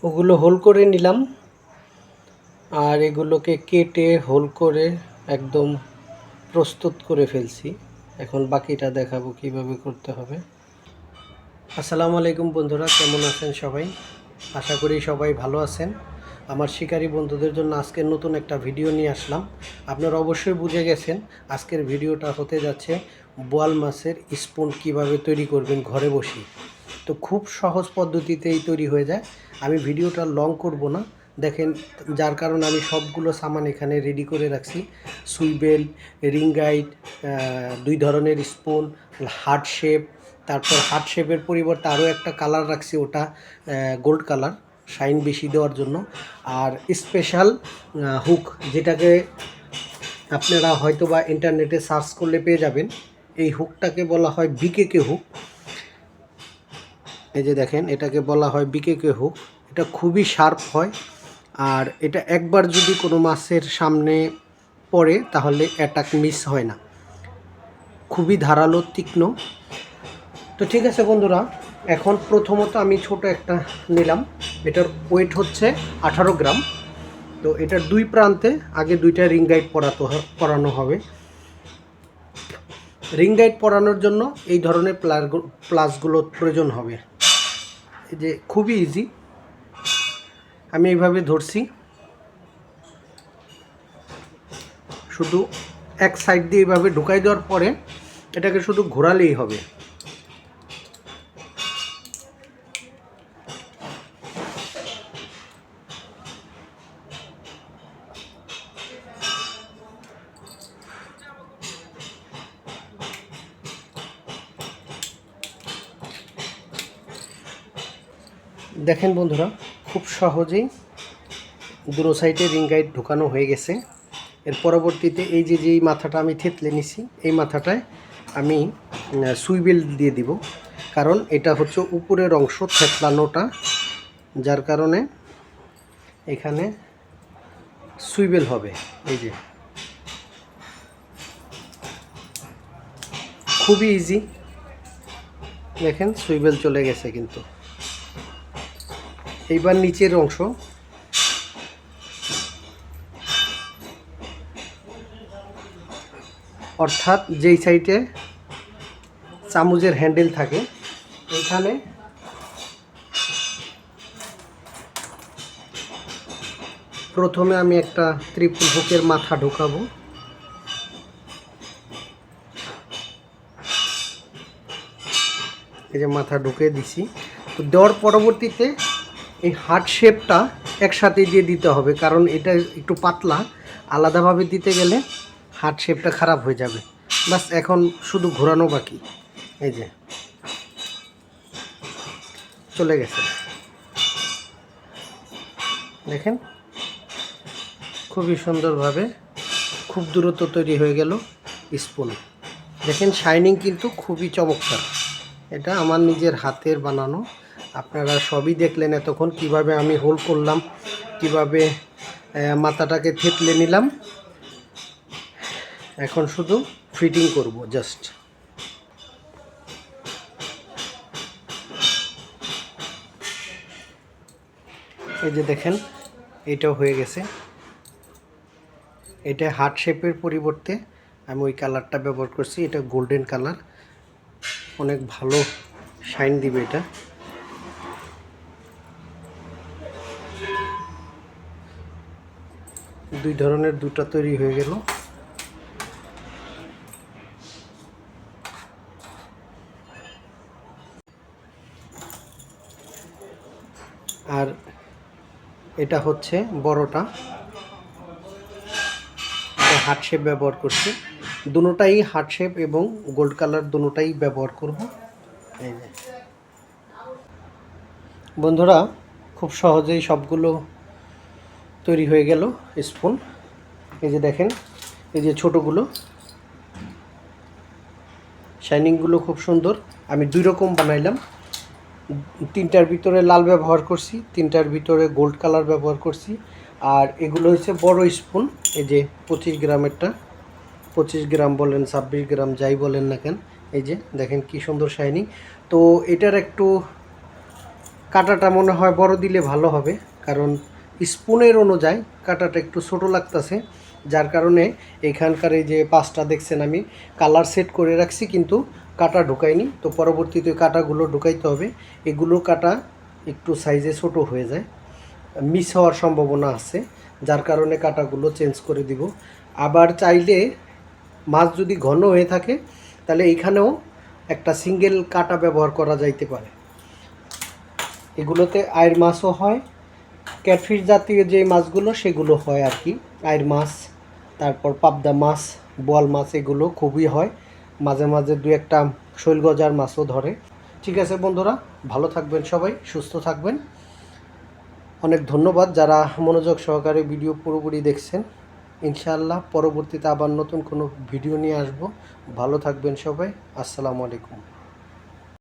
ওগুলো হোল করে নিলাম আর এগুলোকে কেটে হোল করে একদম প্রস্তুত করে ফেলছি। এখন বাকিটা দেখাবো কিভাবে করতে হবে। আসসালামু আলাইকুম বন্ধুরা, কেমন আছেন সবাই? আশা করি সবাই ভালো আছেন। আমার শিকারী বন্ধুদের জন্য আজকের নতুন একটা ভিডিও নিয়ে আসলাম। আপনারা অবশ্যই বুঝে গেছেন আজকের ভিডিওটা হতে যাচ্ছে বোয়াল মাছের স্পুন কিভাবে তৈরি করবেন ঘরে বসে। তো খুব সহজ পদ্ধতিতেই তৈরি হয়ে যায়। আমি ভিডিওটা লং করব না, দেখেন, যার কারণে আমি সবগুলো সামান এখানে রেডি করে রাখছি। সুইবেল, রিং গাইড, দুই ধরনের স্পুন, হার্ট শেপ, তারপর হার্ট শেপের পরিবর্তে আরও একটা কালার রাখছি, ওটা গোল্ড কালার, শাইন বেশি দেওয়ার জন্য। আর স্পেশাল হুক, যেটাকে আপনারা হয়তো বা ইন্টারনেটে সার্চ করলে পেয়ে যাবেন। এই হুকটাকে বলা হয় বিকেকে হুক। এই যে দেখেন, এটাকে বলা হয় বিকেকে হুক। এটা খুবই শার্প হয়, আর এটা একবার যদি কোনো মাছের সামনে পড়ে তাহলে অ্যাটাক মিস হয় না, খুবই ধারালো, তীক্ষ্ণ। তো ঠিক আছে বন্ধুরা, এখন প্রথমত আমি ছোট একটা নিলাম। এটার ওয়েট হচ্ছে 18 গ্রাম। তো এটার দুই প্রান্তে আগে দুইটা রিং গাইড পরানো হবে। রিং গাইড পরানোর জন্য এই ধরনের প্লাসগুলো প্রয়োজন হবে। এই যে খুবই ইজি, আমি এইভাবে ধরছি, শুধু এক সাইড দিয়ে এইভাবে ঢুকাই দেওয়ার পরে এটাকে শুধু ঘোরালেই হবে। দেখেন বন্ধুরা, খুব সহজেই দুটো সাইডে রিং গাইড ঢুকানো হয়ে গেছে। এর পরবর্তীতে এই যে যেই মাথাটা আমি থেতলে নিছি, এই মাথাটায় আমি সুইবেল দিয়ে দিব, কারণ এটা হচ্ছে উপরের অংশ থেতলানোটা, যার কারণে এখানে সুইবেল হবে। এই যে খুবই ইজি, দেখেন সুইবেল চলে গেছে। কিন্তু এইবার নিচের অংশ, অর্থাৎ যেই সাইডে চামচের হ্যান্ডেল থাকে, এখানে প্রথমে আমি একটা ত্রিপুল হুকের মাথা ঢোকাবো। এই যে মাথা ঢুকে দিছি। তো দেওয়ার পরবর্তীতে এই হার্ট শেপটা একসাথে দিয়ে দিতে হবে, কারণ এটা একটু পাতলা, আলাদাভাবে দিতে গেলে হার্ট শেপটা খারাপ হয়ে যাবে। বাস এখন শুধু ঘোরানো বাকি। এই যে চলে গেছে, দেখেন খুবই সুন্দরভাবে, খুব দ্রুত তৈরি হয়ে গেল স্পুন। দেখেন শাইনিং কিন্তু খুবই চমৎকার। এটা আমার নিজের হাতের বানানো। আপনারা সবই দেখলেন এতক্ষণ কিভাবে আমি হোল করলাম, কিভাবে মাথাটাকে থেতলে নিলাম। এখন শুধু ফিটিং করব জাস্ট। এই যে দেখেন, এটাও হয়ে গেছে। এটা হার্ট শেপের পরিবর্তে আমি ওই কালারটা ব্যবহার করছি, এটা গোল্ডেন কালার, অনেক ভালো শাইন দিবে এটা। দুই ধরনের দুটো তৈরি হয়ে গেল। আর এটা হচ্ছে বড়টা, হার্ট শেপ ব্যবহার করছি। দুটোটাই হার্ট শেপ এবং গোল্ড কালার, দুটোটাই ব্যবহার করব। এই যে বন্ধুরা, খুব সহজেই সবগুলো তৈরি হয়ে গেল স্পুন। এই যে দেখেন, এই যে ছোটোগুলো, শাইনিংগুলো খুব সুন্দর। আমি দুই রকম বানাইলাম, তিনটার ভিতরে লাল ব্যবহার করছি, তিনটার ভিতরে গোল্ড কালার ব্যবহার করছি। আর এগুলো হচ্ছে বড় স্পুন, এই যে 25 গ্রামেরটা, 25 গ্রাম বলেন 26 গ্রাম যাই বলেন না কেন। এই যে দেখেন কি সুন্দর শাইনিং। তো এটার একটু কাঁটাটা মনে হয় বড় দিলে ভালো হবে, কারণ স্পুনের অনুযায়ী কাঁটাটা একটু ছোট লাগতেছে, যার কারণে এখানকার এই যে পাঁচটা দেখছেন আমি কালার সেট করে রাখছি কিন্তু কাঁটা ঢুকাইনি। তো পরবর্তীতে কাঁটাগুলো ঢুকাইতে হবে। এগুলো কাঁটা একটু সাইজে ছোট হয়ে যায়, মিস হওয়ার সম্ভাবনা আছে, যার কারণে কাঁটাগুলো চেঞ্জ করে দিব। আবার চাইলে মাছ যদি ঘন হয়ে থাকে তাহলে এইখানেও একটা সিঙ্গেল কাঁটা ব্যবহার করা যাইতে পারে। এগুলোতে আইর মাছও হয়, ক্যাটফিশ জাতীয় যে মাছগুলো সেগুলো হয় আর কি, আইর মাছ, তারপর পাবদা মাছ, বোয়াল মাছ, এগুলো খুবই হয়। মাঝে মাঝে দু একটা শৈল গজার মাছও ধরে। ঠিক আছে বন্ধুরা, ভালো থাকবেন সবাই, সুস্থ থাকবেন। অনেক ধন্যবাদ যারা মনোযোগ সহকারে ভিডিও পুরোপুরি দেখছেন। ইনশাআল্লাহ পরবর্তীতে আবার নতুন কোনো ভিডিও নিয়ে আসব। ভালো থাকবেন সবাই। আসসালামু আলাইকুম।